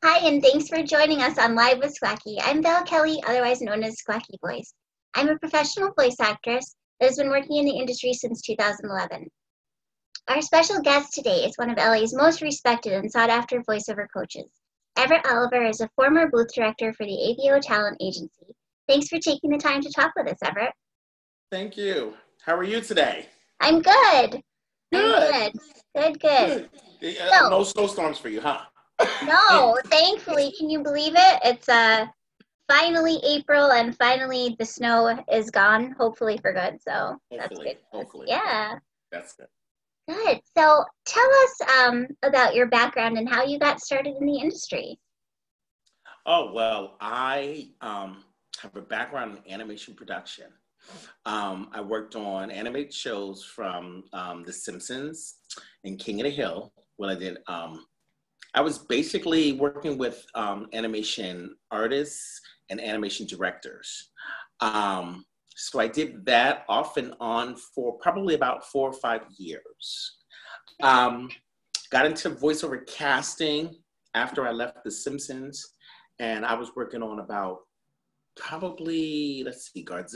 Hi, and thanks for joining us on Live with Squacky. I'm Val Kelly, otherwise known as Squacky Voice. I'm a professional voice actress that has been working in the industry since 2011. Our special guest today is one of LA's most respected and sought-after voiceover coaches. Everett Oliver is a former booth director for the AVO Talent Agency. Thanks for taking the time to talk with us, Everett. Thank you. How are you today? I'm good. Good. Good. No snowstorms for you, huh? No, thankfully, can you believe it? It's finally April and finally the snow is gone, hopefully for good. So that's good. Hopefully. Yeah. That's good. Good. So tell us about your background and how you got started in the industry. Oh, well, I have a background in animation production. I worked on animated shows from The Simpsons and King of the Hill. What I did, I was basically working with animation artists and animation directors. So I did that off and on for probably about 4 or 5 years. Got into voiceover casting after I left The Simpsons, and I was working on about probably,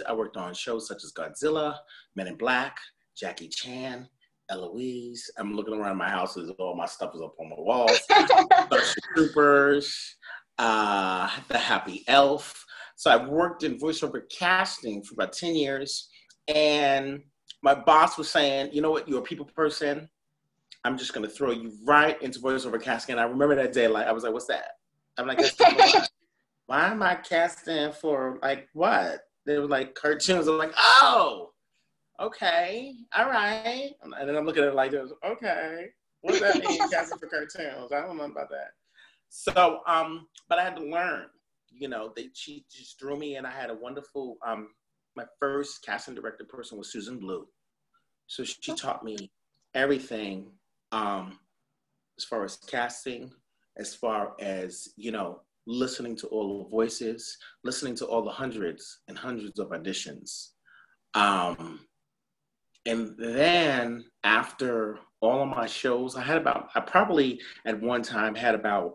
I worked on shows such as Godzilla, Men in Black, Jackie Chan, Eloise. I'm looking around my house, all my stuff is up on my walls. Starship Troopers, The Happy Elf. So I worked in voiceover casting for about 10 years. And my boss was saying, you know what, you're a people person. I'm just going to throw you right into voiceover casting. And I remember that day, I was like, what's that? I'm like, why am I casting for what? They were like cartoons. I'm like, oh, okay, all right. And then I'm looking at it like this, okay, what does that mean, casting for cartoons? I don't know about that. So, but I had to learn, she just threw me in. I had a wonderful, my first casting director person was Susan Blue. So she taught me everything as far as casting, as far as, listening to all the voices, listening to all the hundreds and hundreds of auditions. And then after all of my shows, I probably at one time had I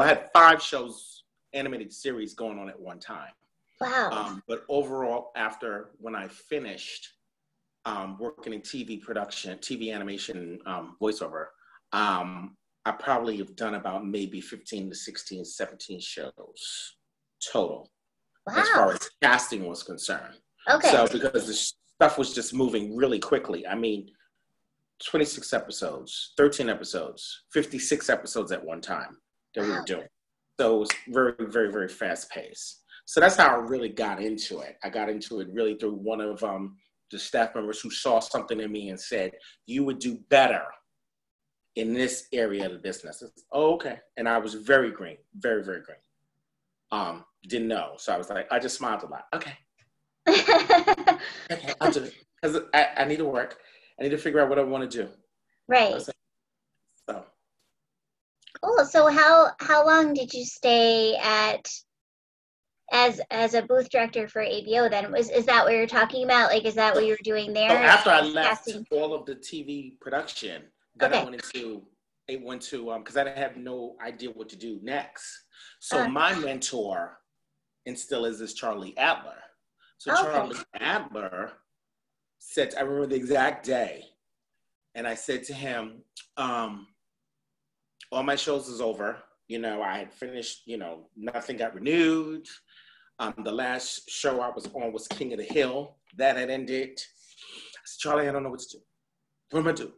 had 5 shows, animated series going on at one time. Wow. But overall, when I finished working in TV production, TV animation, voiceover, I probably have done about maybe 15 to 16, 17 shows total. Wow. As far as casting was concerned. Okay. So because the stuff was just moving really quickly. I mean, 26 episodes, 13 episodes, 56 episodes at one time that we were doing. So it was very, very, very fast paced. So that's how I really got into it. I got into it really through one of the staff members who saw something in me and said, you would do better in this area of the business. Oh, okay. And I was very green, very, very green. Didn't know. So I was like, I just smiled a lot. Okay, I'll do it. Because I need to work. I need to figure out what I want to do. Right. So. Cool. So how long did you stay as a booth director for ABO then? Is that what you're talking about? Is that what you were doing there? So after I left all of the TV production, then I went to because I have no idea what to do next. So my mentor and still is Charlie Adler. So Charlie Adler said, I remember the exact day, and I said to him, all my shows is over. I had finished, nothing got renewed. The last show I was on was King of the Hill. That had ended. I said, Charlie, I don't know what to do. What am I do?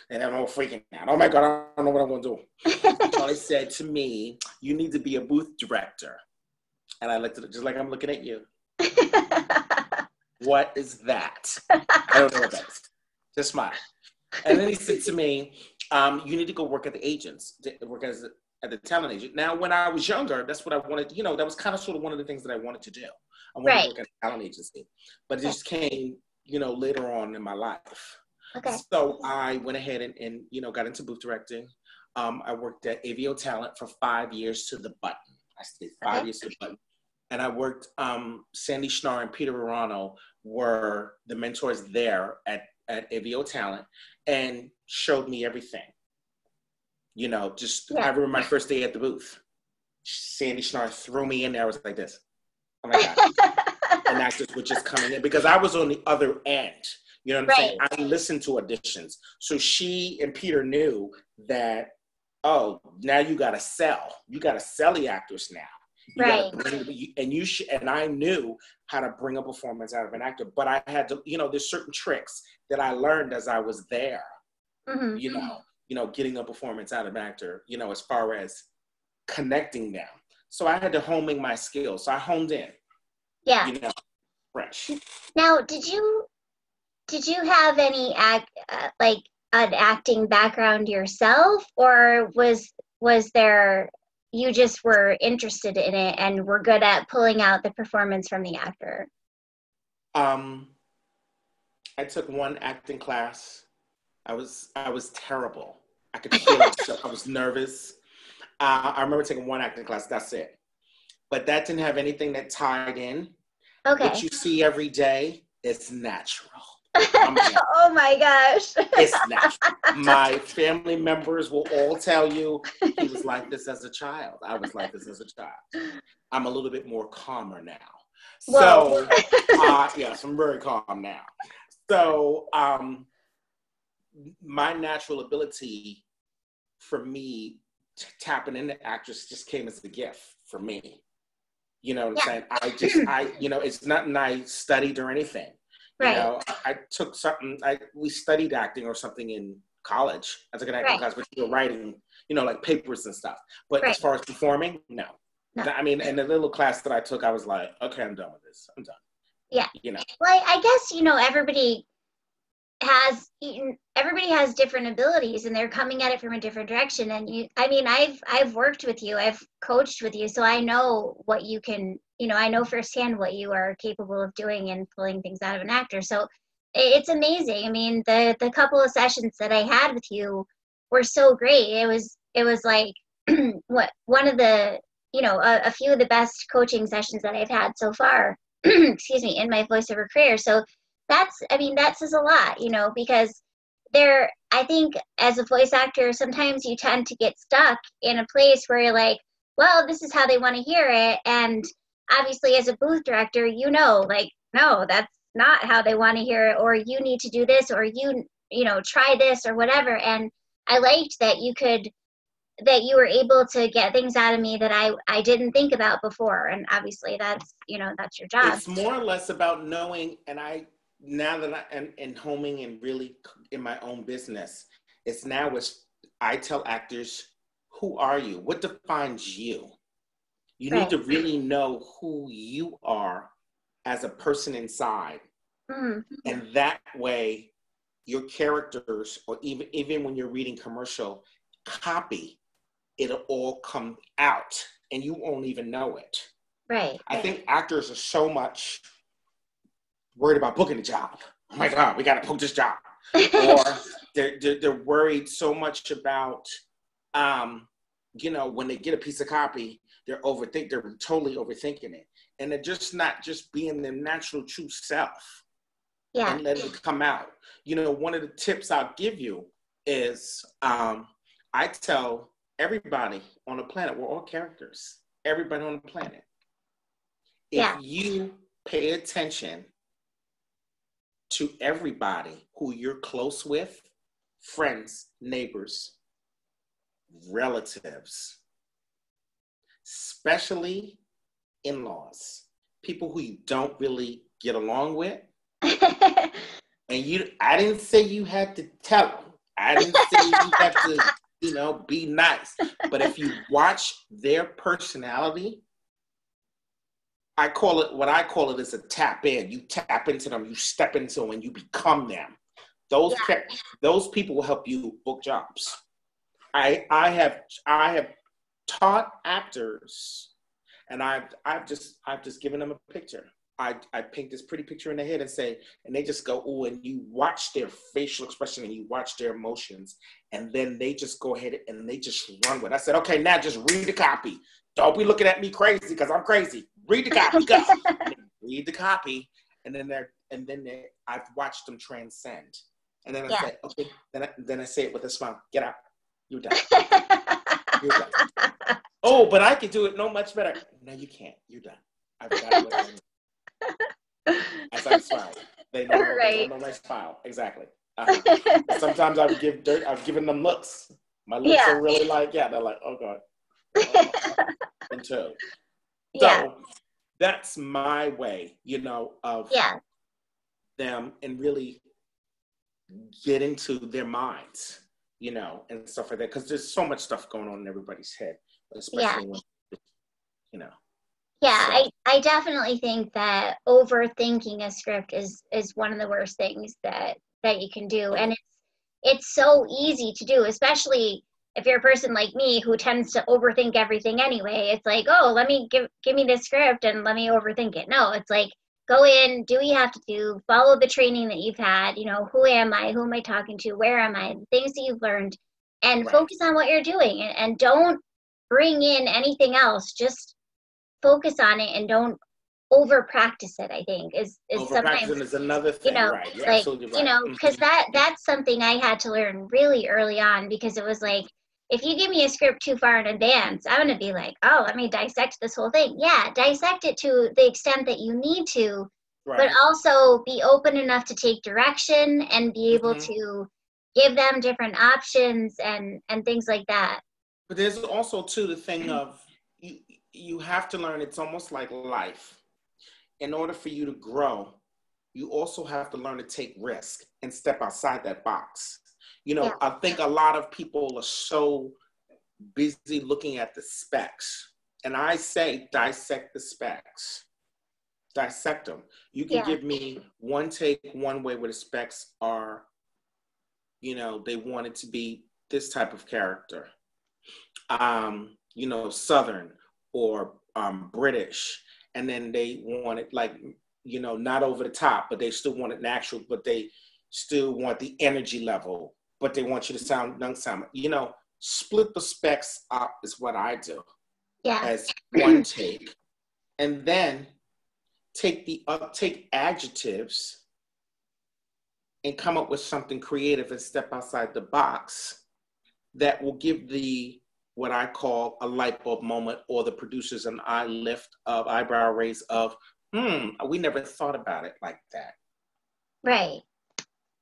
And I'm all freaking out. Oh my God, I don't know what I'm going to do. Charlie said to me, you need to be a booth director. And I looked at it just like I'm looking at you. What is that? I don't know what that is. Just smile. And then he said to me, you need to go work at the agents, work at the talent agent. Now, when I was younger, that's what I wanted, that was kind of sort of one of the things that I wanted to do. I wanted to work at a talent agency. But it just came, later on in my life. Okay. So I went ahead and got into booth directing. I worked at AVO Talent for 5 years to the button. I stayed 5 years to the button. And I worked, Sandy Schnarr and Peter Verano were the mentors there at AVO Talent and showed me everything. You know, just, I Yeah. remember my first day at the booth. Sandy Schnarr threw me in there. I was like this. Oh my God. And actors were just coming in because I was on the other end. You know what I'm saying? Right. I listened to auditions. So she and Peter knew that, oh, now you got to sell. You got to sell the actors now. You Right. got to bring, and I knew how to bring a performance out of an actor, but I had to, you know, there's certain tricks that I learned as I was there, Mm-hmm. you know, getting a performance out of an actor, you know, as far as connecting them. So I had to hone in my skills. So I honed in, Yeah. you know, fresh. Now, did you have any like an acting background yourself, or was there, you just were interested in it and were good at pulling out the performance from the actor? I took one acting class. I was terrible. I could feel myself. I was nervous. I remember taking one acting class. That's it. But that didn't have anything that tied in. Okay. What you see every day, it's natural. Oh my gosh. It's natural. My family members will all tell you, he was like this as a child. I was like this as a child. I'm a little bit more calmer now. Whoa. So, yes, I'm very calm now. So, my natural ability for me tapping into actors just came as a gift for me. You know what I'm saying? You know, it's nothing I studied or anything. You Right. know, I took something, we studied acting or something in college. I took an acting class, but you were writing, you know, like papers and stuff. But as far as performing, no. I mean, in the little class that I took, I was like, okay, I'm done with this. I'm done. Yeah. You know. Well, I guess, you know, everybody has different abilities and they're coming at it from a different direction. And I mean, I've worked with you, I've coached with you, so I know what you can, you know, I know firsthand what you are capable of doing and pulling things out of an actor. So it's amazing. I mean, the couple of sessions that I had with you were so great. It was like one of the, you know, a few of the best coaching sessions that I've had so far, excuse me, in my voiceover career. So I mean, that says a lot, you know, because I think as a voice actor, sometimes you tend to get stuck in a place where you're like, well, this is how they want to hear it. And obviously as a booth director, you know, like, no, that's not how they want to hear it, or you need to do this, or you know, try this or whatever. And I liked that you were able to get things out of me that I didn't think about before. And obviously that's, you know, that's your job. It's more or less about knowing, and now that I am in homing and really in my own business, I tell actors, who are you? What defines you? You need to really know who you are as a person inside. Mm-hmm. And that way, your characters, or even when you're reading commercial copy, it'll all come out and you won't even know it. Right. I think actors are so much worried about booking a job. Oh my God, we got to book this job. Or they're worried so much about, you know, when they get a piece of copy, they're totally overthinking it. And they're just not just being their natural true self. Yeah. And let it come out. You know, one of the tips I'll give you is I tell everybody on the planet, we're all characters. Everybody on the planet. If you pay attention to everybody who you're close with, friends, neighbors, relatives, especially in-laws, people who you don't really get along with, and I didn't say you had to tell them. I didn't say you had to, you know, be nice. But if you watch their personality, what I call it is a tap in. You tap into them, you step into them, and you become them. Those people will help you book jobs. I have taught actors, and I've just given them a picture. I paint this pretty picture in their head and they just go, ooh, and you watch their facial expression and you watch their emotions, and then they just go ahead and they just run with it. I said, okay, now just read the copy. Don't be looking at me crazy because I'm crazy. Read the copy, go. Read the copy, and then I've watched them transcend. And then I say, okay, then I say it with a smile, get out. You're done. You're done. Oh, but I could do it no much better. No, you can't. You're done. I've got what I need. As I smile. They don't know, Right. they don't know my smile. Exactly. Uh-huh. Sometimes I've given them looks. My looks Yeah. are really like, yeah, they're like, oh God. So Yeah. that's my way, of Yeah. them and really get into their minds, and stuff like that. Because there's so much stuff going on in everybody's head, especially when, Yeah, So, I definitely think that overthinking a script is one of the worst things that you can do. And it's so easy to do, especially if you're a person like me who tends to overthink everything anyway. It's like, oh, let me give me this script and let me overthink it. No, it's like, go in, do what you have to do, follow the training that you've had, who am I, who am I talking to, where am I, the things that you've learned, and right. focus on what you're doing, and don't bring in anything else. Just focus on it and don't over practice it. I think is sometimes, Overpracticing is another thing, right? You're like, absolutely right. because that's something I had to learn really early on, because it was like, if you give me a script too far in advance, I'm going to be like, oh, let me dissect this whole thing. Yeah, dissect it to the extent that you need to, but Right. also be open enough to take direction and be able to give them different options and things like that. But there's also too the thing of you have to learn. It's almost like life. In order for you to grow, you also have to learn to take risk and step outside that box. Yeah. I think a lot of people are so busy looking at the specs. And I say dissect the specs. Dissect them. You can give me one take one way where the specs are, they want it to be this type of character. Southern or British. And then they want it like, not over the top, but they still want it natural, but they still want the energy level, but they want you to sound, split the specs up is what I do. Yeah. As one take. And then take adjectives and come up with something creative and step outside the box that will give what I call a light bulb moment, or the producers an eyebrow raise of, we never thought about it like that. Right.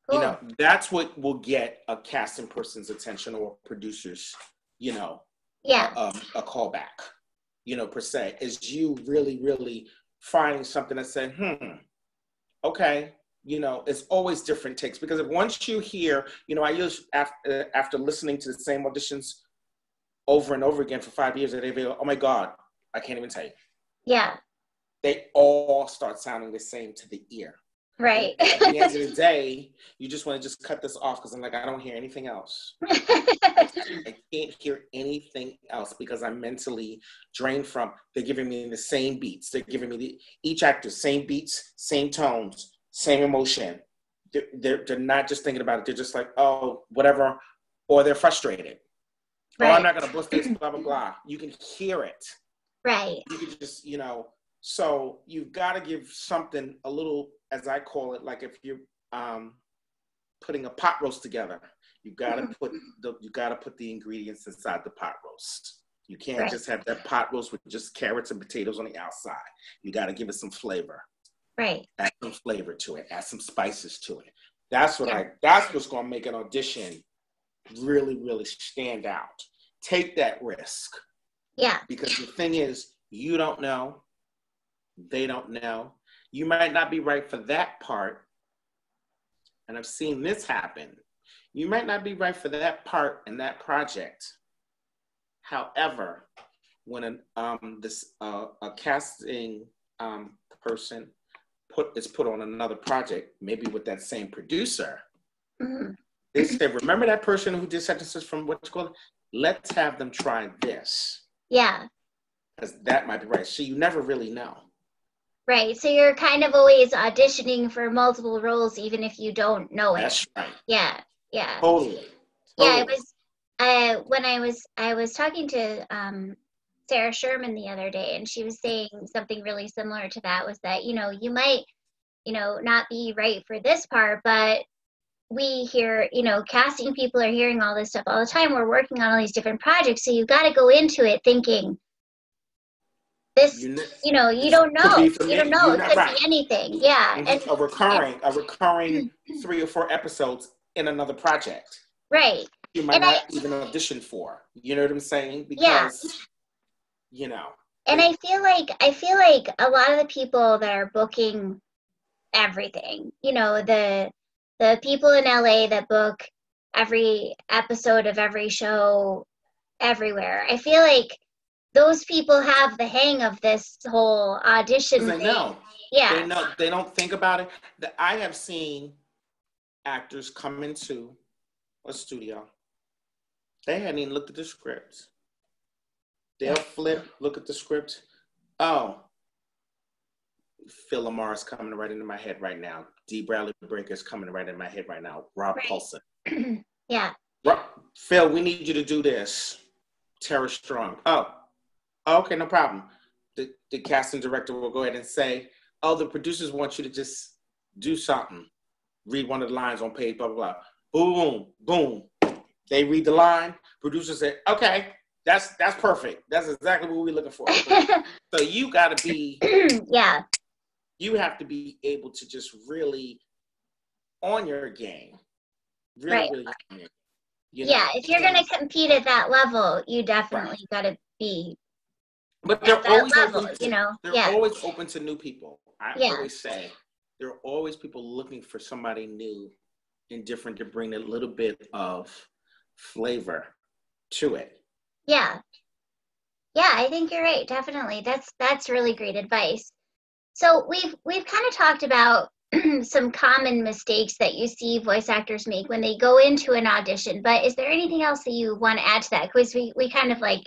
Cool. That's what will get a casting person's attention, or producers, a callback, per se, is you really, really finding something that say, okay, it's always different takes. Because if once you hear, I use after listening to the same auditions over and over again for 5 years, they go, oh my God, I can't even tell you. Yeah. They all start sounding the same to the ear. Right. And at the end of the day, you just want to just cut this off, because I'm like, I don't hear anything else. I can't hear anything else, because I'm mentally drained from, they're giving me the same beats. They're giving me each actor, same beats, same tones, same emotion. They're not just thinking about it. They're just like, oh, whatever. Or they're frustrated. Right. Oh, I'm not going to bust this, blah, blah, blah. You can hear it. Right. You can just, so you've got to give something a little, as I call it, like if you're putting a pot roast together, you got to put the ingredients inside the pot roast. You can't just have that pot roast with just carrots and potatoes on the outside. You got to give it some flavor. Right. Add some flavor to it. Add some spices to it. That's what's going to make an audition really, really stand out. Take that risk. Yeah. Because the thing is, you don't know. They don't know. You might not be right for that part. And I've seen this happen. You might not be right for that part in that project. However, when a casting person is put on another project, maybe with that same producer, they say, remember that person who did such and such from what you call it? Let's have them try this. Yeah. Because that might be right. So you never really know. Right. So you're kind of always auditioning for multiple roles, even if you don't know it. That's right. Yeah. Yeah. Totally. Yeah. It was when I was talking to Sarah Sherman the other day, and she was saying something really similar to that, was that, you might, not be right for this part, but we hear, casting people are hearing all this stuff all the time. We're working on all these different projects. So you got to go into it thinking this, you don't know. You don't know. It could be anything. Yeah. Mm-hmm. And a recurring 3 or 4 episodes in another project. Right. You might not even audition for. You know what I'm saying? Because, And I feel like a lot of the people that are booking everything, the people in LA that book every episode of every show everywhere, I feel like those people have the hang of this whole audition thing. They know. Yeah. They don't think about it. I have seen actors come into a studio. They hadn't even looked at the script. They'll flip, look at the script. Oh, Phil Lamar's coming right into my head right now. D. Bradley Breaker's coming right in my head right now. Rob Paulson. Yeah. Phil, we need you to do this. Tara Strong. Oh, okay, no problem. The casting director will go ahead and say, oh, the producers want you to just do something. Read one of the lines on page, blah, blah, blah. Boom, boom. They read the line. Producers say, okay, that's perfect. That's exactly what we're looking for. So you got to be, you have to be able to just really on your game. Really on your game. If you're going to compete at that level, you definitely got to be. But they're always open They're always open to new people. I always say there are always people looking for somebody new and different to bring a little bit of flavor to it. Yeah, I think you're right. Definitely, that's really great advice. So we've kind of talked about some common mistakes that you see voice actors make when they go into an audition. But is there anything else that you want to add to that? Because we kind of like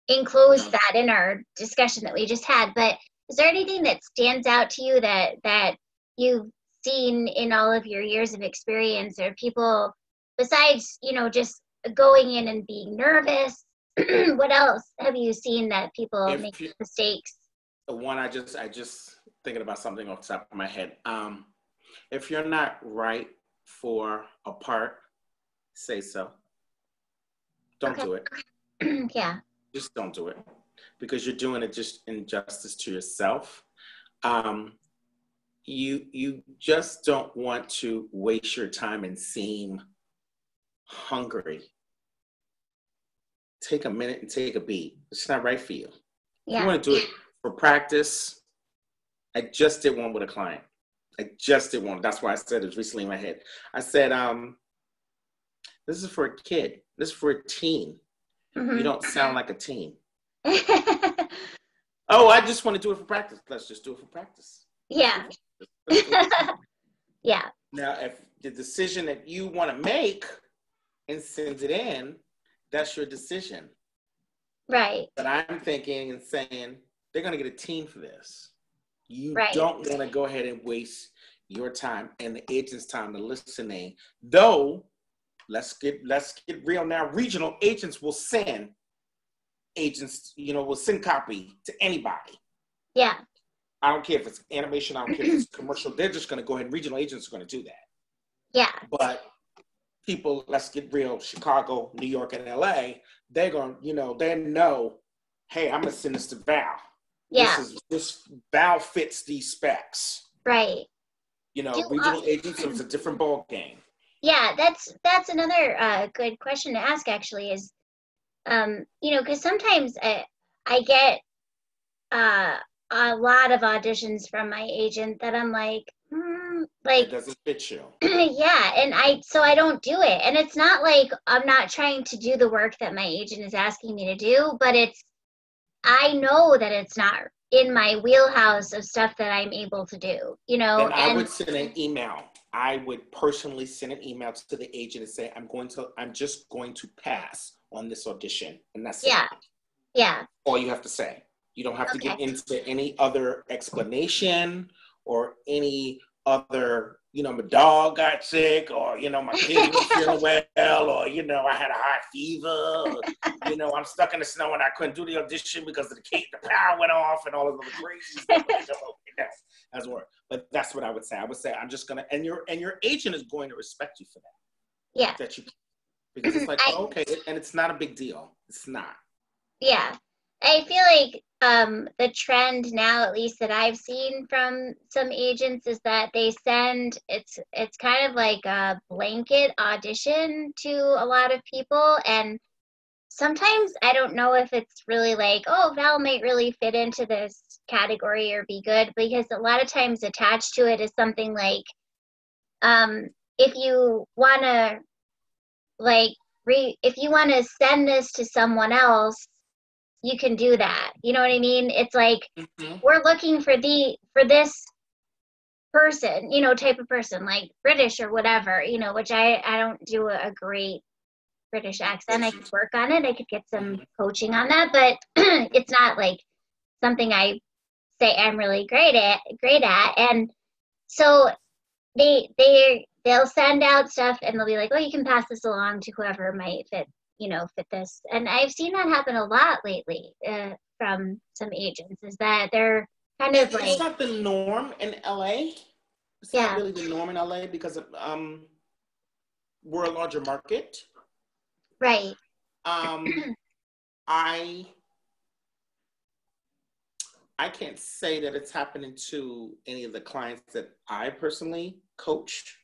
enclosed that in our discussion that we just had. But is there anything that stands out to you that you've seen in all of your years of experience, or people besides, just going in and being nervous? What else have you seen that people make mistakes? The one I just thinking about something off the top of my head. If you're not right for a part, say so. Don't do it. Yeah. Just don't do it, because you're doing it just injustice to yourself. You just don't want to waste your time and seem hungry. Take a minute and take a beat. It's not right for you. Yeah. You want to do it for practice. I just did one with a client. That's why I said it was recently in my head. I said, this is for a kid. This is for a teen. Mm-hmm. You don't sound like a teen. Oh, I just want to do it for practice. Let's just do it for practice. Yeah. Yeah. Now, if the decision that you want to make and send it in, that's your decision. Right. But I'm thinking and saying, they're going to get a teen for this. You don't want to go ahead and waste your time and the agent's time to listening. Though, let's get real now. Regional agents will send copy to anybody. Yeah. I don't care if it's animation. I don't care if it's commercial. They're just going to go ahead. Regional agents are going to do that. Yeah. But people, let's get real. Chicago, New York, and LA, they're going to, they know, hey, I'm going to send this to Val. Yeah. This Val fits these specs. Right. Regional agents, it's a different ball game. Yeah, that's another good question to ask, actually, is, because sometimes I get a lot of auditions from my agent that I'm like, it doesn't fit you. Yeah, and I don't do it. And it's not like I'm not trying to do the work that my agent is asking me to do, but I know that it's not in my wheelhouse of stuff that I'm able to do, Then I would send an email. I would personally send an email to the agent and say, I'm just going to pass on this audition. And that's it. Yeah. All you have to say. You don't have to get into any other explanation or any other, my dog got sick, or, my kid was feeling well, or, I had a high fever, or, I'm stuck in the snow and I couldn't do the audition because the power went off and all of the crazy stuff. as work. But that's what I would say. I would say I'm just gonna, and your agent is going to respect you for that. Yeah. That you, because it's like, oh, okay, and it's not a big deal. It's not. Yeah. I feel like the trend now, at least that I've seen from some agents, is that they send it's kind of like a blanket audition to a lot of people, and sometimes I don't know if it's really like, oh, Val might really fit into this category or be good, because a lot of times attached to it is something like, if you want to like if you want to send this to someone else, you can do that. You know what I mean? It's like, we're looking for this person, type of person, like British or whatever, which I don't do a great British accent. I could work on it. I could get some coaching on that, but it's not like something I say I'm really great at. And so they'll send out stuff and they'll be like, oh, you can pass this along to whoever might fit this. And I've seen that happen a lot lately from some agents, is that they're kind of like... It's not the norm in LA. It's not really the norm in LA because of, we're a larger market. Right. I can't say that it's happening to any of the clients that I personally coach.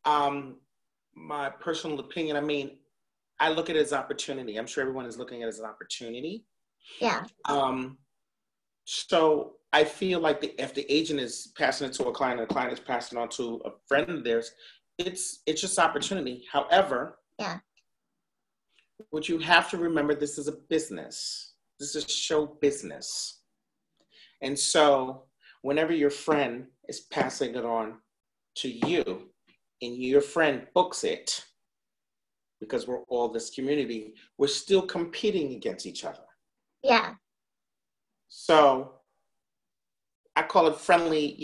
My personal opinion, I mean, I look at it as opportunity. I'm sure everyone is looking at it as an opportunity. Yeah. So I feel like if the agent is passing it to a client and the client is passing it on to a friend of theirs, it's just opportunity. However, what you have to remember, this is a business. This is show business. And so whenever your friend is passing it on to you and your friend books it, because we're all this community, we're still competing against each other. Yeah. So I call it friendly,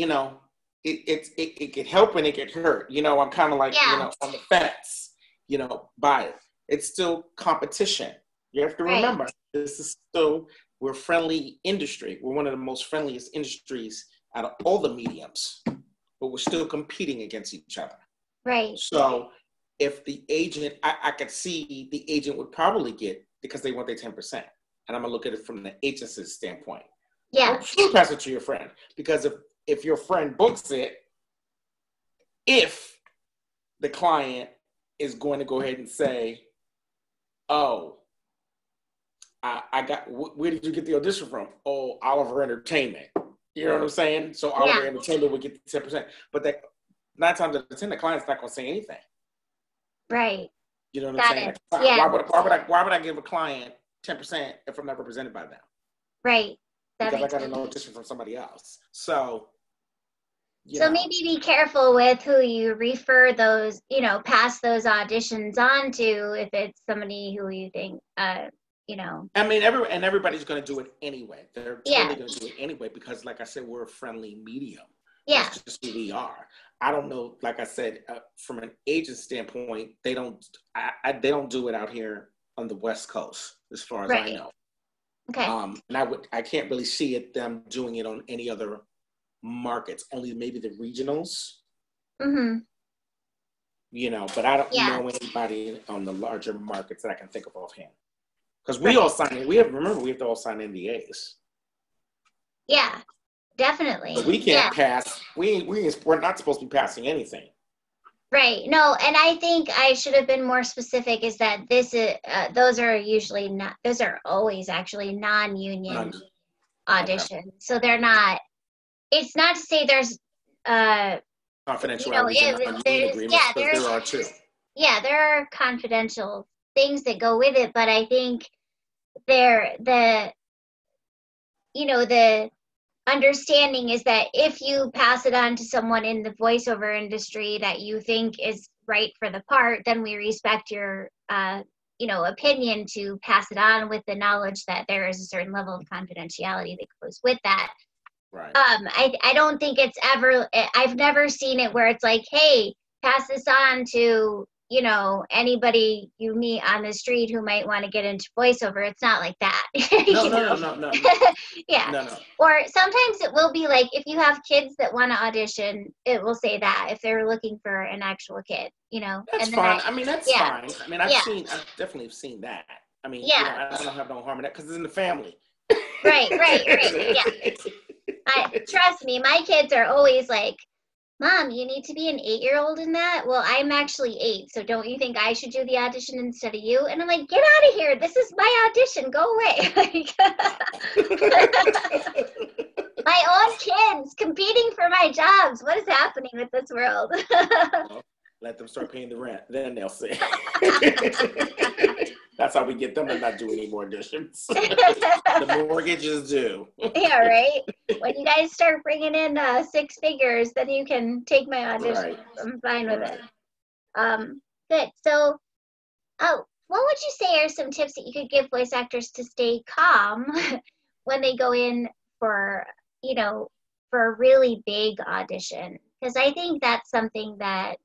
it could help and it could hurt. I'm kind of like, on the fence, by it. It's still competition. You have to remember, this is still, we're a friendly industry. We're one of the most friendliest industries out of all the mediums, but we're still competing against each other. Right. So if the agent, I could see the agent would probably get, because they want their 10%. And I'm gonna look at it from the agency's standpoint. Yeah. Sure, pass it to your friend, because if your friend books it, if the client is going to go ahead and say, oh, I got, where did you get the audition from? Oh, Oliver Entertainment. You know what I'm saying? So Oliver Entertainment would get the 10%. But that 9 times out of 10, the client's not going to say anything. Right. You know what I'm saying? Yeah. Why would I give a client 10% if I'm not represented by them? Right. Because I got an audition from somebody else. So maybe be careful with who you refer those, pass those auditions on to, if it's somebody who you think, I mean, everybody's going to do it anyway. They're totally going to do it anyway, because like I said, we're a friendly medium. Yeah. That's just who we are. I don't know, like I said, from an agent standpoint, they don't do it out here on the West Coast, as far as I know. Okay. And I can't really see them doing it on any other markets, only maybe the regionals. Mm-hmm. But I don't know anybody on the larger markets that I can think of offhand. Because we all sign, we have to all sign NDAs. Yeah, definitely. But we can't pass, we're not supposed to be passing anything. Right. No, and I think I should have been more specific, is that this is, those are always actually non-union auditions. Okay. So they're not, it's not to say there's, confidentiality agreements, there are too. Yeah, there are confidential things that go with it, but I think the understanding is that if you pass it on to someone in the voiceover industry that you think is right for the part, then we respect your opinion to pass it on, with the knowledge that there is a certain level of confidentiality that goes with that. Right. I don't think it's ever, I've never seen it where it's like, hey, pass this on to you know, anybody you meet on the street who might want to get into voiceover. It's not like that. No, You know? no. Yeah. No, no. Or sometimes it will be like if you have kids that want to audition, it will say that if they're looking for an actual kid, you know. That's And then fine. I mean, that's yeah, fine. I mean, yeah, I've definitely seen that. I mean, you know, yeah. I don't have no harm in that because it's in the family. Right, right, right. Yeah. Trust me, my kids are always like, Mom, you need to be an 8-year-old in that? Well, I'm actually 8, so don't you think I should do the audition instead of you? And I'm like, get out of here. This is my audition. Go away. My own kids competing for my jobs. What is happening with this world? Well, let them start paying the rent. Then they'll see. That's how we get them to not do any more auditions. The mortgage is due. Yeah, right? When you guys start bringing in 6 figures, then you can take my audition. Right. I'm fine with Right. it. Good. So, what would you say are some tips that you could give voice actors to stay calm when they go in for, you know, for a really big audition? Because I think that's something that,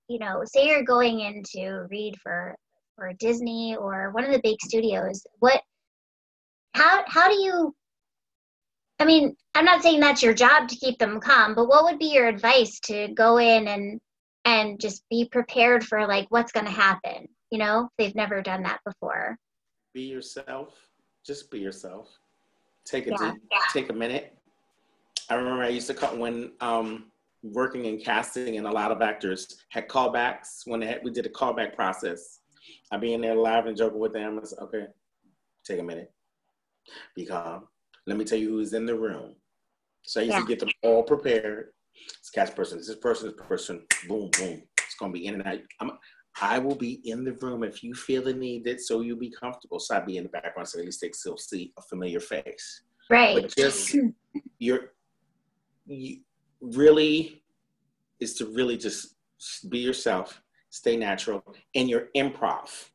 you know, say you're going in to read for Disney or one of the big studios. How do you? I mean, I'm not saying that's your job to keep them calm, but what would be your advice to go in and just be prepared for like what's going to happen? You know, they've never done that before. Be yourself. Just be yourself. Take Yeah. take a minute. I remember I used to call when working in casting, and a lot of actors had callbacks when we did a callback process. I'd be in there live and joking with them. I said, okay, take a minute. Be calm. Let me tell you who's in the room. So I used to get them all prepared. This cast person, this person, boom, boom. It's going to be in and out. I will be in the room if you feel the need that, so you'll be comfortable. So I'd be in the background so at least they still see a familiar face. Right. But just, you really is to really just be yourself, stay natural, and your improv.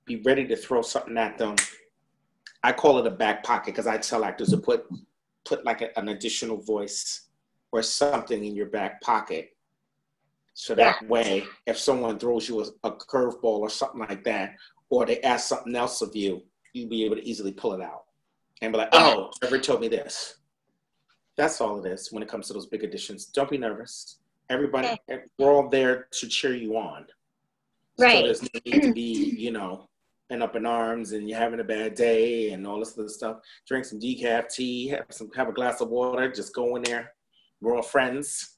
Be ready to throw something at them. I call it a back pocket because I tell actors to put like an additional voice or something in your back pocket. So that way, if someone throws you a curveball or something like that, or they ask something else of you, you'll be able to easily pull it out and be like, oh, Everett told me this. That's all it is when it comes to those big auditions. Don't be nervous. Everybody, we're all there to cheer you on. Right. So there's no need to be, you know, and up in arms and you're having a bad day and all this other stuff. Drink some decaf tea, have a glass of water, just go in there. We're all friends.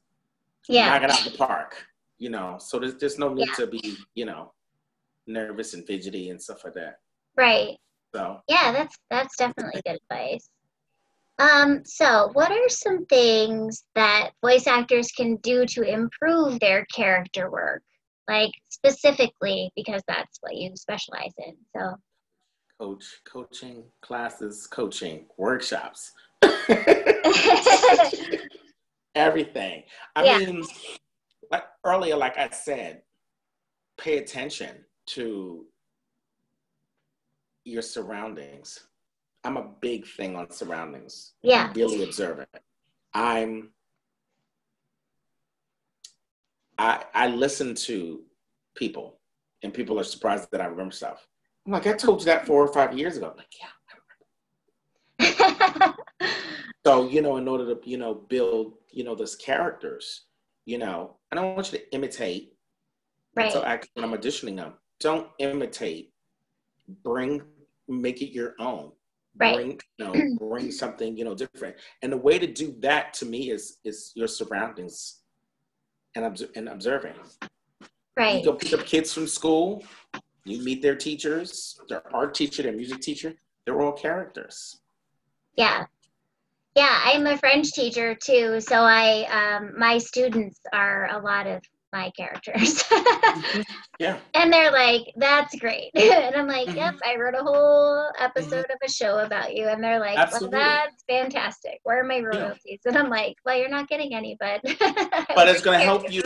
Knock it out of the park, you know. So there's no need to be, you know, nervous and fidgety and stuff like that. Right. So yeah, that's definitely good advice. So what are some things that voice actors can do to improve their character work? Like specifically, because that's what you specialize in. So coaching classes, coaching workshops. Everything. I mean, like earlier, like I said, pay attention to your surroundings. I'm a big thing on surroundings. Yeah. Really observant. I listen to people, and people are surprised that I remember stuff. I'm like, I told you that 4 or 5 years ago. I'm like, yeah, I remember. So, you know, in order to, you know, build, you know, those characters, you know, I don't want you to imitate. Right. So when I'm auditioning them, don't imitate. Make it your own. Right. Bring something, you know, different. And the way to do that to me is your surroundings and observing. Right. You go pick up kids from school, you meet their teachers, their art teacher, their music teacher, they're all characters. Yeah. Yeah, I'm a French teacher too, so my students are a lot of my characters. Yeah. And they're like, that's great. And I'm like, yep, I wrote a whole episode of a show about you. And they're like, absolutely. Well, that's fantastic. Where are my royalties? And I'm like, well, you're not getting any, but but it's going to help you.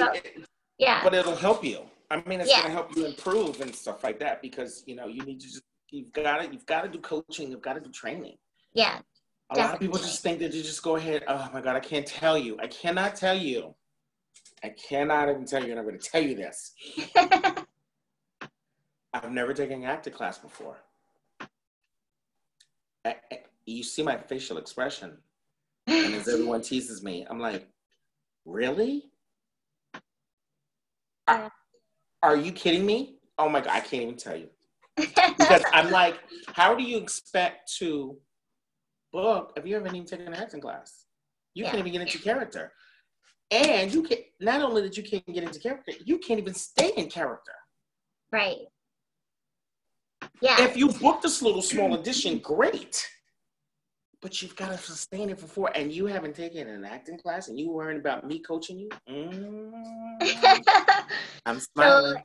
Yeah. But it'll help you. I mean, it's going to help you improve and stuff like that because, you know, you've got to do coaching. You've got to do training. Yeah. A lot of people just think that you just go ahead. Oh my God, I can't tell you. I cannot tell you. I cannot even tell you, and I'm going to tell you this. I've never taken an acting class before. You see my facial expression. And as everyone teases me, I'm like, really? Are you kidding me? Oh my God, I can't even tell you. Because I'm like, how do you expect to book if you haven't even taken an acting class? You can't even get into character. And you can not only that you can't get into character, you can't even stay in character. Right. Yeah. If you book this little small audition, great. But you've got to sustain it for 4, and you haven't taken an acting class, and you worrying about me coaching you? I'm smiling. So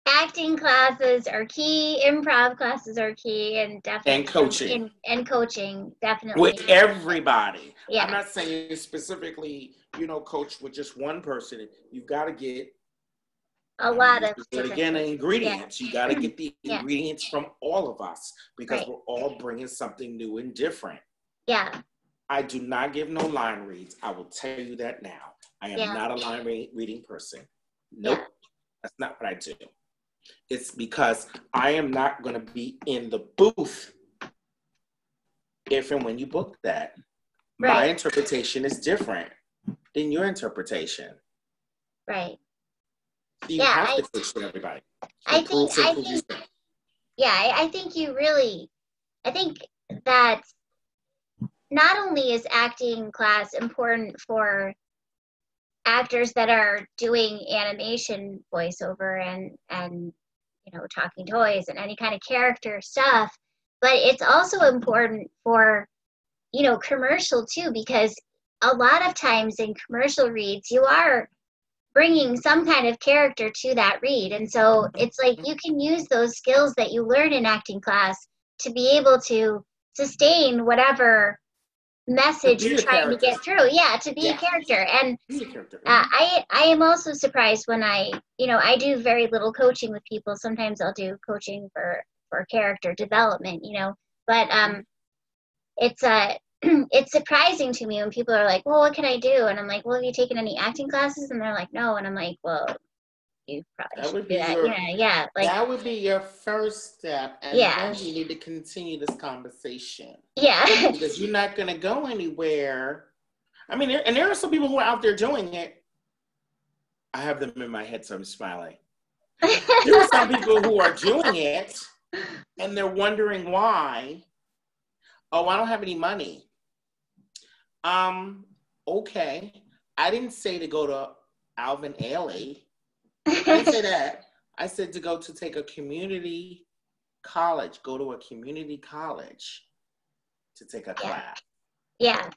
acting classes are key, improv classes are key, and definitely And coaching. And coaching, definitely. With everybody. Yeah. I'm not saying specifically, coach with just one person. You've got to get a lot of again, ingredients. You got to get the Yeah. ingredients from all of us because we're all bringing something new and different. Yeah. I do not give no line reads. I will tell you that now. I am not a line reading person. Nope. Yeah. That's not what I do. It's because I am not going to be in the booth if and when you book that. Right. My interpretation is different than your interpretation. Right. So you have to coach to everybody. I think that not only is acting class important for actors that are doing animation voiceover and talking toys and any kind of character stuff, but it's also important for commercial too, because a lot of times in commercial reads you are bringing some kind of character to that read, and so it's like you can use those skills that you learn in acting class to be able to sustain whatever message you're trying to get through. To be a character. And I am also surprised when I do very little coaching with people. Sometimes I'll do coaching for character development, but it's surprising to me when people are like, well, what can I do? And I'm like, well, have you taken any acting classes? And they're like, no. And I'm like, well, you probably should do that. That would be your first step. And then you need to continue this conversation. Yeah. Because you're not going to go anywhere. I mean, there are some people who are out there doing it. I have them in my head, so I'm smiling. There are some people who are doing it, and they're wondering why. Oh, I don't have any money. Okay. I didn't say to go to Alvin Ailey. I didn't say that. I said to go to take a community college, go to a community college to take a class. Yeah.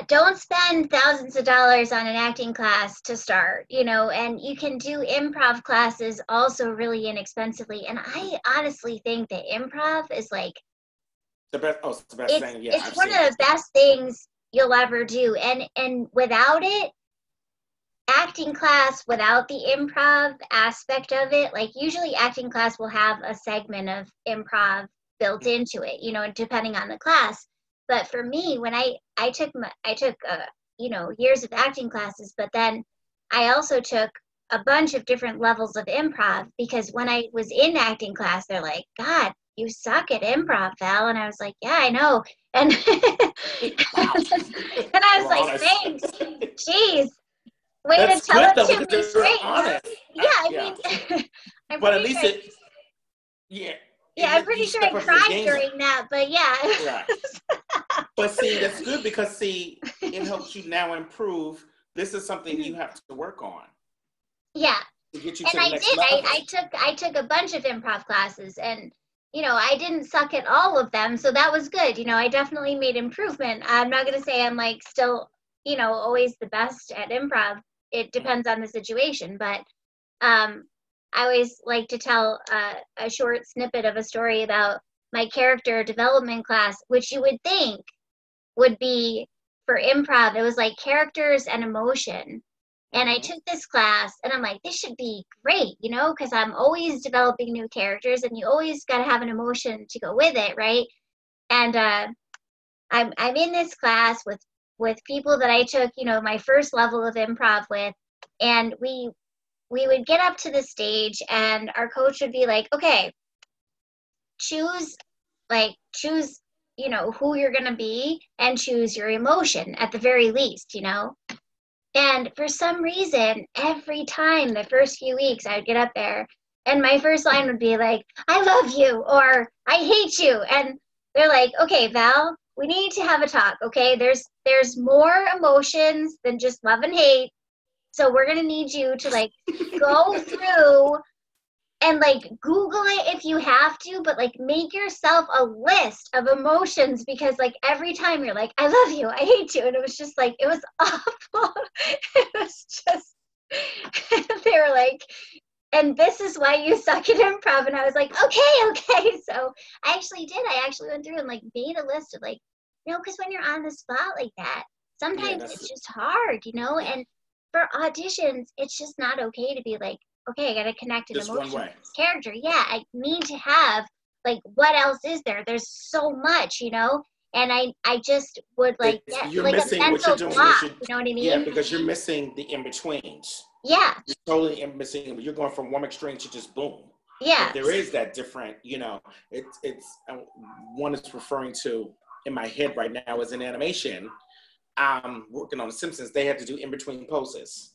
Don't spend thousands of dollars on an acting class to start, and you can do improv classes also really inexpensively. And I honestly think that improv is like the best thing. Yeah, it's one of the best things you'll ever do. And without it, acting class without the improv aspect of it, like usually acting class will have a segment of improv built into it, depending on the class. But for me, when I took years of acting classes, but then I also took a bunch of different levels of improv, because when I was in acting class, they're like, God, you suck at improv, Val. And I was like, yeah, I know. And and I was like, thanks. Jeez. Way That's to tell good, it to me straight. Yeah, but at least I'm pretty sure I cried during that, but yeah. Right. But see, that's good because it helps you now improve. This is something you have to work on. Yeah. To get you to the next level. I took a bunch of improv classes, and I didn't suck at all of them, so that was good. I definitely made improvement. I'm not gonna say I'm like still, always the best at improv. It depends on the situation, but I always like to tell a short snippet of a story about my character development class, which you would think would be for improv. It was like characters and emotion. And I took this class, and I'm like, this should be great, because I'm always developing new characters, and you always got to have an emotion to go with it, right? And I'm in this class with people that I took, my first level of improv with, and we we would get up to the stage and our coach would be like, okay, choose, you know, who you're going to be and choose your emotion at the very least, you know? And for some reason, every time the first few weeks, I would get up there and my first line would be like, I love you or I hate you. And they're like, okay, Val, we need to have a talk, okay? There's more emotions than just love and hate. So we're going to need you to like go through and like Google it if you have to, but like make yourself a list of emotions because like every time you're like, I love you, I hate you. And it was just like, it was awful. It was just, they were like, and this is why you suck at improv. And I was like, okay. So I actually did. I actually went through and like made a list of like, you know, because when you're on the spot like that, sometimes it's just hard, you know? And for auditions, it's just not okay to be like, okay, I gotta connect an emotion with this character. Yeah, I need to have like what else is there? There's so much, you know. And I just would like get you're like a missing what mental you're doing. block. You know what I mean? Yeah, because you're missing the in betweens. Yeah. You're totally missing. You're going from one extreme to just boom. Yeah. But there is that different. You know, it's one is referring to in my head right now is in animation. Working on The Simpsons, they had to do in between poses.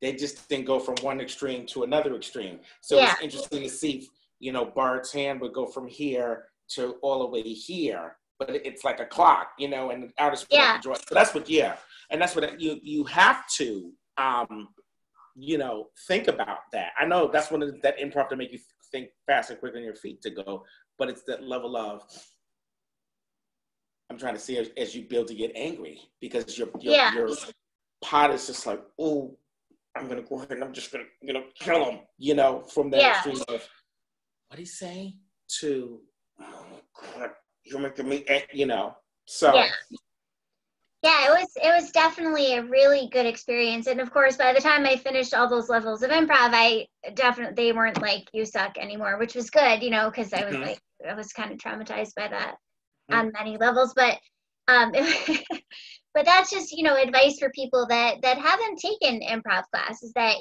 They just didn't go from one extreme to another extreme. So it's interesting to see, you know, Bart's hand would go from here to all the way here, but it's like a clock, you know, and outer space. So that's what, and that's what you have to, you know, think about that. I know that's one of that improv to make you think fast and quick on your feet to go, but it's that level of, I'm trying to see as you build to get angry because your pot is just like, oh, I'm going to go ahead and I'm just going to, you know, kill him, you know, from that extreme of, what he say to, oh, God, you're making me, you know, so. Yeah, it was definitely a really good experience. And of course, by the time I finished all those levels of improv, they weren't like, you suck anymore, which was good, you know, because I was like, I was kind of traumatized by that on many levels. But but that's just, you know, advice for people that haven't taken improv classes that,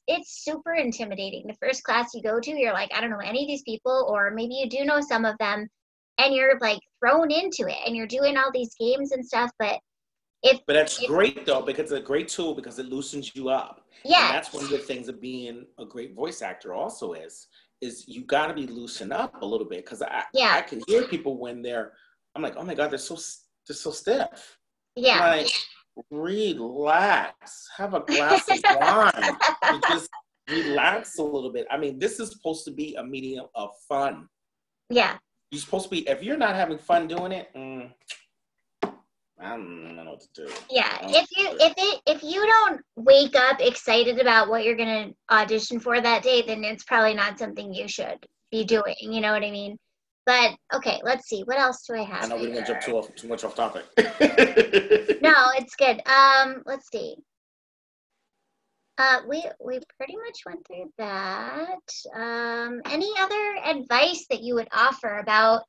it's super intimidating. The first class you go to, you're like, I don't know any of these people, or maybe you do know some of them, and you're like thrown into it and you're doing all these games and stuff. But that's great though, because it's a great tool because it loosens you up. Yeah. And that's one of the things of being a great voice actor also is you got to be loosened up a little bit. Cause I can hear people when I'm like, oh my God, they're so stiff. Yeah. Like, relax, have a glass of wine, just relax a little bit. I mean, this is supposed to be a medium of fun. Yeah. You're supposed to be, if you're not having fun doing it, I don't know what to do. Yeah, if you don't wake up excited about what you're gonna audition for that day, then it's probably not something you should be doing. You know what I mean? But okay, let's see. What else do I have? I know we didn't jump too much off topic. No, it's good. Let's see. We pretty much went through that. Any other advice that you would offer about,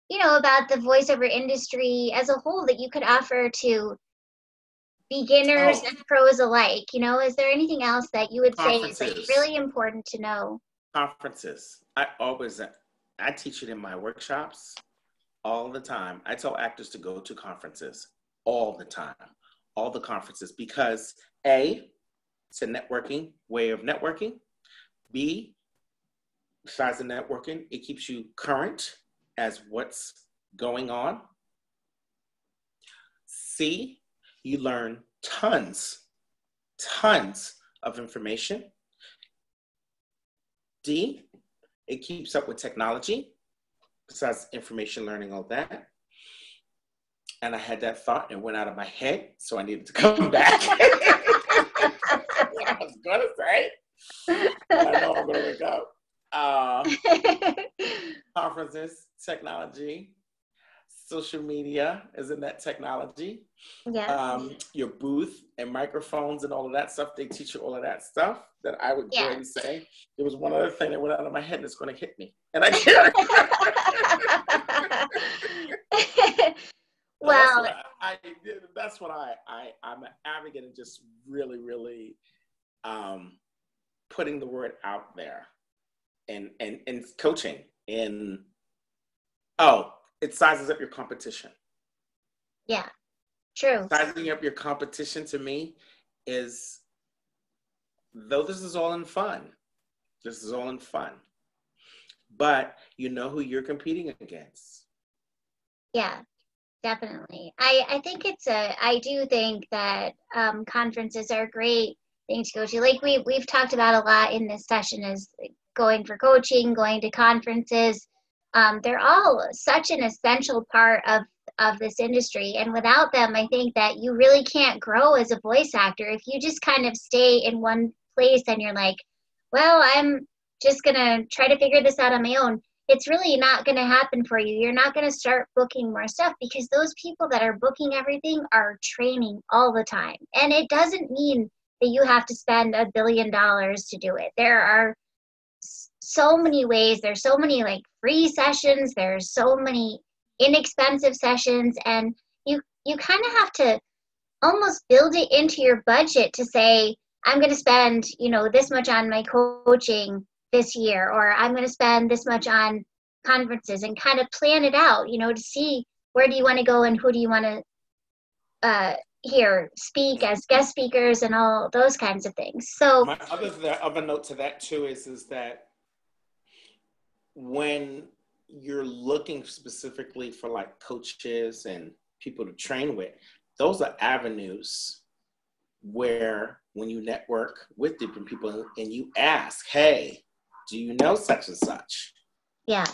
you know, about the voiceover industry as a whole that you could offer to beginners and pros alike? You know, is there anything else that you would say is like really important to know? Conferences. I teach it in my workshops all the time. I tell actors to go to conferences all the time, all the conferences, because A, it's a networking way of networking. B, besides the networking, it keeps you current as what's going on. C, you learn tons of information. D, it keeps up with technology, besides information learning, all that. And I had that thought and it went out of my head, so I needed to come back. What I was gonna say. I know I'm gonna wake up. Conferences, technology, social media, isn't that technology? Yeah. Your booth and microphones and all of that stuff, they teach you all of that stuff that I would go ahead and say. There was one other thing that went out of my head that's going to hit me. And I can't. Well, that's what I'm an advocate and just really, really putting the word out there and coaching and it sizes up your competition. Yeah, true. Sizing up your competition to me is, though this is all in fun, but you know who you're competing against. Yeah, definitely. I think I do think that conferences are a great thing to go to. Like we've talked about a lot in this session is going for coaching, going to conferences. They're all such an essential part of this industry. And without them, I think that you really can't grow as a voice actor. If you just kind of stay in one place and you're like, well, I'm just going to try to figure this out on my own, it's really not going to happen for you. You're not going to start booking more stuff because those people that are booking everything are training all the time. And it doesn't mean that you have to spend $1 billion to do it. There are so many ways. There's so many like free sessions. There's so many inexpensive sessions. And you kind of have to almost build it into your budget to say, I'm going to spend, this much on my coaching this year, or I'm going to spend this much on conferences, and kind of plan it out, to see where do you want to go and who do you want to hear speak as guest speakers and all those kinds of things. So my other note to that too is that when you're looking specifically for like coaches and people to train with, those are avenues where when you network with different people and you ask, hey, do you know such and such? Yeah.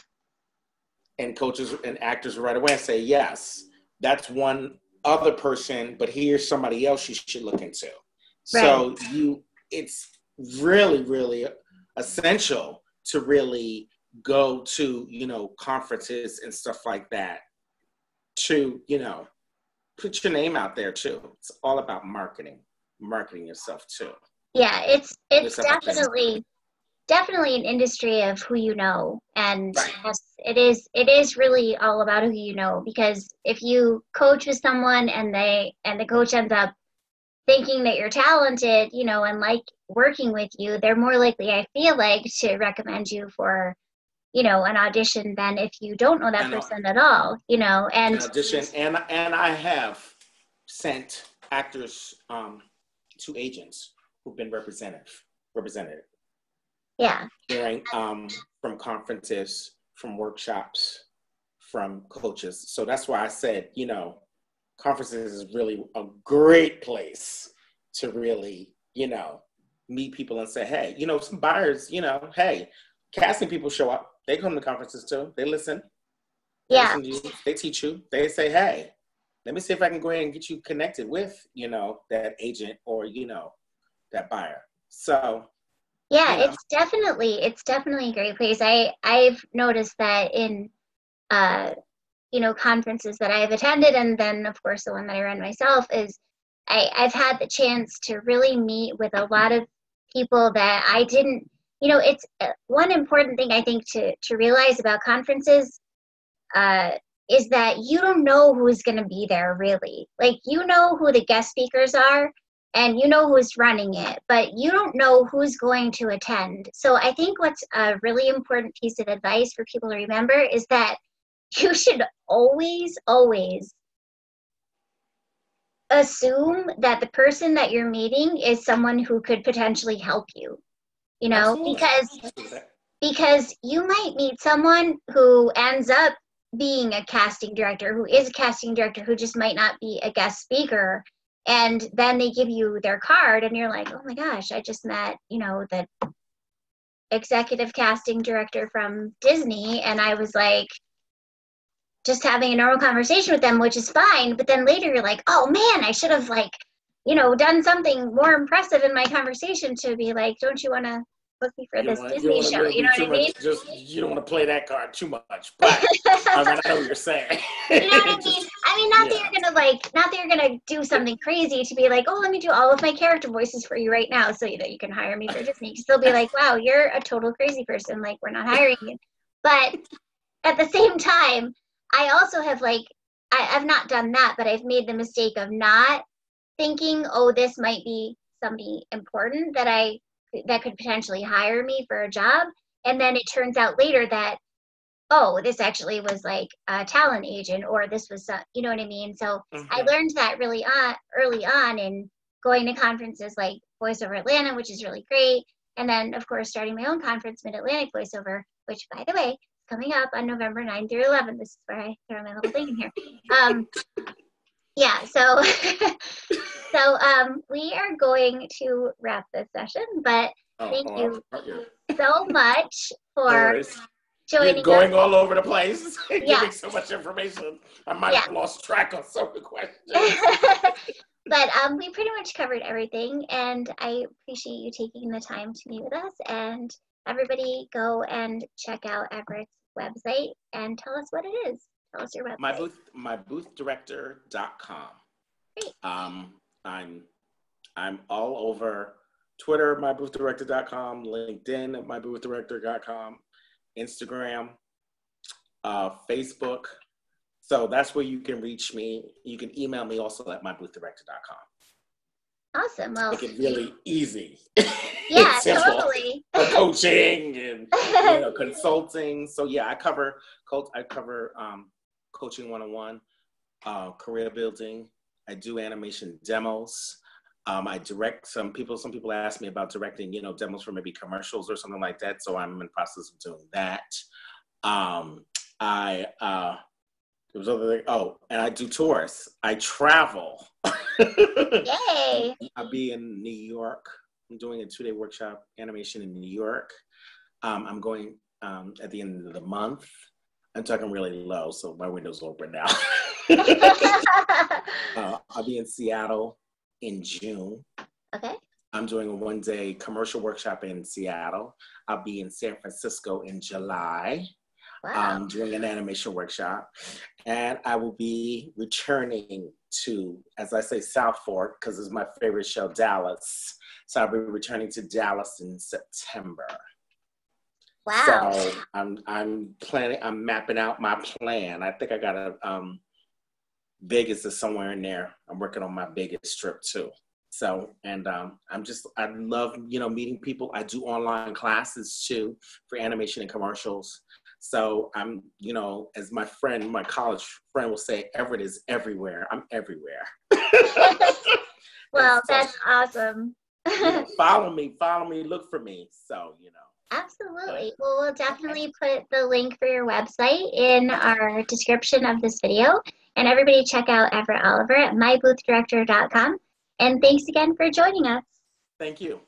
And coaches and actors right away say, yes, that's one other person, but here's somebody else you should look into. Right. So it's really, really essential to really go to, conferences and stuff like that to, put your name out there too. It's all about marketing yourself too. Yeah, it's definitely an industry of who you know, and right. Yes, it is really all about who you know, because if you coach with someone and the coach ends up thinking that you're talented, and like working with you, they're more likely, I feel like, to recommend you for an audition than if you don't know that person at all, and an audition. And I have sent actors to agents who've been represented. Yeah. During from conferences, from workshops, from coaches. So that's why I said, conferences is really a great place to really, meet people and say, hey, some buyers, hey, casting people show up. They come to conferences too. They listen. Yeah. Listen to you. They teach you. They say, hey, let me see if I can go ahead and get you connected with, that agent or, that buyer. So yeah, it's definitely a great place. I've noticed that in conferences that I've attended, and then of course the one that I run myself, is I've had the chance to really meet with a lot of people that I didn't, it's one important thing I think to realize about conferences is that you don't know who's going to be there really. Like, who the guest speakers are and who's running it, but you don't know who's going to attend. So I think what's a really important piece of advice for people to remember is that you should always assume that the person that you're meeting is someone who could potentially help you, because you might meet someone who ends up being a casting director, who is a casting director, who just might not be a guest speaker. And then they give you their card and you're like, oh my gosh, I just met, the executive casting director from Disney. And I was like, just having a normal conversation with them, which is fine. But then later you're like, oh man, I should have done something more impressive in my conversation to be like, don't you want to book me for this Disney show? You know what I mean? You don't want to play that card too much, but I know what you're saying. You know what I mean? I mean, not that you're gonna do something crazy to be like, oh, let me do all of my character voices for you right now, so you can hire me for Disney. They'll be like, wow, you're a total crazy person. Like, we're not hiring you. But at the same time, I also have I've not done that, but I've made the mistake of not thinking, oh, this might be somebody important that I that could potentially hire me for a job. And then it turns out later that, oh, this actually was like a talent agent, or this was, you know what I mean? So I learned that really early on in going to conferences like Voice Over Atlanta, which is really great. And then, of course, starting my own conference, Mid-Atlantic Voiceover, which, by the way, is coming up on November 9th through 11th. This is where I throw my little thing in here. Yeah, so we are going to wrap this session, but thank you so much for joining You're going all over the place, giving so much information. I might have lost track of some of the questions. But we pretty much covered everything, and I appreciate you taking the time to meet with us. And everybody go and check out Everett's website and tell us what it is. Tell us your website. Myboothdirector.com. Great. I'm all over Twitter, myboothdirector.com, LinkedIn at myboothdirector.com, Instagram, Facebook. So that's where you can reach me. You can email me also at myboothdirector.com. Awesome. Well, make it really easy. Yeah, totally. For coaching and consulting. So yeah, I cover coaching 101, career building. I do animation demos. I direct some people. Some people ask me about directing, demos for maybe commercials or something like that. So I'm in the process of doing that. There was other thing. Oh, and I do tours. I travel. Yay! I'll be in New York. I'm doing a 2-day workshop animation in New York. I'm going at the end of the month. I'm talking really low, so my window's open now. I'll be in Seattle in June. Okay. I'm doing a 1-day commercial workshop in Seattle. I'll be in San Francisco in July. Wow. Doing an animation workshop. And I will be returning to, as I say, South Fork, because it's my favorite show, Dallas. So I'll be returning to Dallas in September. Wow. So I'm mapping out my plan. I think I got Vegas is somewhere in there. I'm working on my Vegas trip too. So, and I love, meeting people. I do online classes too for animation and commercials. So I'm, as my college friend will say, Everett is everywhere. I'm everywhere. Well, that's awesome. Follow me, look for me. So, Absolutely. Well, we'll definitely put the link for your website in our description of this video. And everybody check out Everett Oliver at myboothdirector.com. And thanks again for joining us. Thank you.